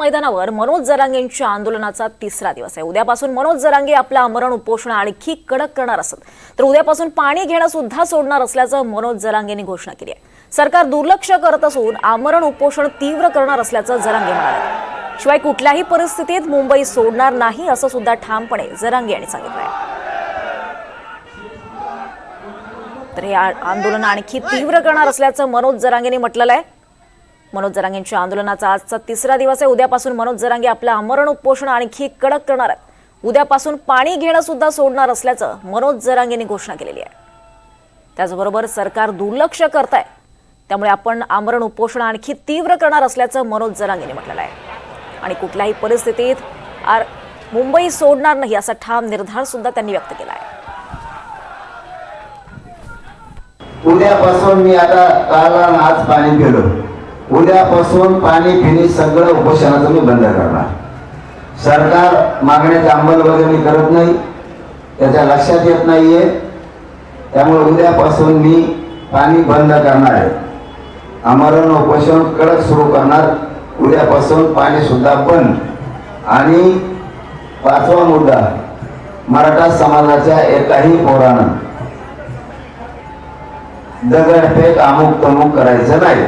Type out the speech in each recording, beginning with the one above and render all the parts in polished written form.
मैदानावर मनोज जरांगेंच्या आंदोलनाचा तिसरा दिवस आहे। उद्यापासून मनोज जरांगे आपलं आमरण उपोषण आणखी कडक करणार असत तर उद्यापासून पाणी घेणं सुद्धा सोडणार असल्याचं मनोज जरांगेंनी घोषणा केली आहे। सरकार दुर्लक्ष करत असून आमरण उपोषण तीव्र करणार असल्याचं जरांगे म्हणाले। शिवाय कुठल्याही परिस्थितीत मुंबई सोडणार नाही असं सुद्धा ठामपणे जरांगे यांनी सांगितलं आहे। तर हे आंदोलन आणखी तीव्र करणार असल्याचं मनोज जरांगेंनी म्हटलेलं आहे। मनोज जरांगेंच्या आंदोलनाचा आजचा तिसरा दिवस आहे। उद्यापासून मनोज जरांगे आपलं आमरण उपोषण आणखी कडक करणार आहेत। उद्यापासून पाणी घेणं सुद्धा सोडणार असल्याचं मनोज जरांगेंनी घोषणा केलेली आहे। त्याचबरोबर सरकार दुर्लक्ष करत आहे, त्यामुळे आपण आमरण उपोषण आणखी तीव्र करणार असल्याचं मनोज जरांगेंनी म्हटलेलं आहे। आणि कुठल्याही परिस्थितीत मुंबई सोडणार नाही असा ठाम निर्धार सुद्धा त्यांनी व्यक्त केला आहे। उद्यापासून मी आता काल आणि आज पाणी पिलो, उद्यापासून पाणी पिणे सगळं उपोषणाचं मी बंद करणार। सरकार मागण्याची अंमलबजावणी करत नाही, त्याच्या लक्षात येत नाहीये, त्यामुळे उद्यापासून मी पाणी बंद करणार आहे। आमरण उपोषण कडक सुरू करणार। उद्यापासून पाणी सुद्धा बंद। आणि पाचवा मुद्दा, मराठा समाजाच्या एकाही पोरानं दगडफेक अमुक तमुक करायचं नाही।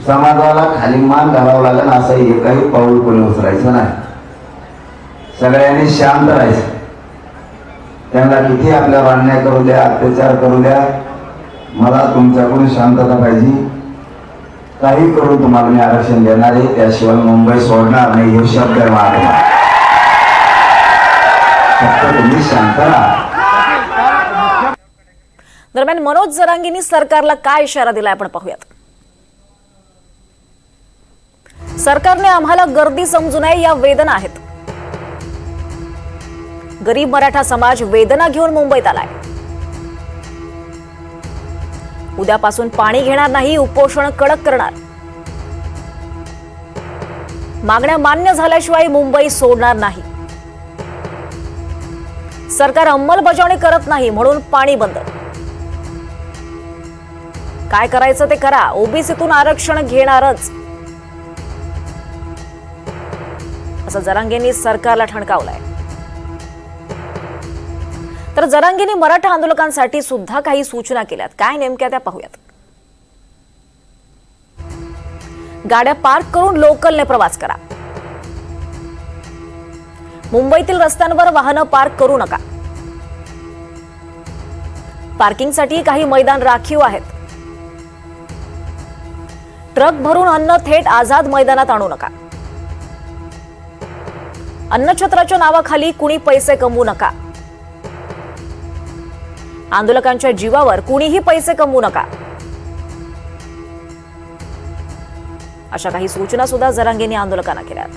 समाजाला खाली मान घालावं लागेल असं एकही पाऊल कोणी उचलायचं नाही। सगळ्यांनी शांत राहायचं। त्यांना किती आपल्यावर अन्याय करू द्या, अत्याचार करू द्या, मला तुमच्याकडून शांतता पाहिजे। काही करून तुम्हाला मी आरक्षण देणार आहे, त्याशिवाय मुंबई सोडणार नाही हे शब्द मागला। फक्त तुम्ही शांत राहा। दरम्यान मनोज जरांगेंनी सरकारला काय इशारा दिलाय आपण पाहूयात। सरकारने आम्हाला गर्दी समजू नये, या वेदना आहेत। गरीब मराठा समाज वेदना घेऊन मुंबईत आलाय। उद्यापासून पाणी घेणार नाही, उपोषण कडक करणार। मागण्या मान्य झाल्याशिवाय मुंबई सोडणार नाही। सरकार अंमलबजावणी करत नाही म्हणून पाणी बंद। काय करायचं ते करा, ओबीसीतून आरक्षण घेणारच असं जरांगेंनी सरकारला ठणकावलंय। तर जरांगेंनी मराठा आंदोलकांसाठी सुद्धा काही सूचना केल्यात। काय नेमक्या त्या पाहूयात। गाड्या पार्क करून लोकलने प्रवास करा। मुंबईतील रस्त्यांवर वाहनं पार्क करू नका। पार्किंगसाठी काही मैदान राखीव आहेत। ट्रक भरून अन्न थेट आझाद मैदानात आणू नका। अन्नछत्राच्या नावाखाली कुणी पैसे कमवू नका। आंदोलकांच्या जीवावर कुणीही पैसे कमवू नका। अशा काही सूचना सुद्धा जरांगेंनी आंदोलकांना केल्यात।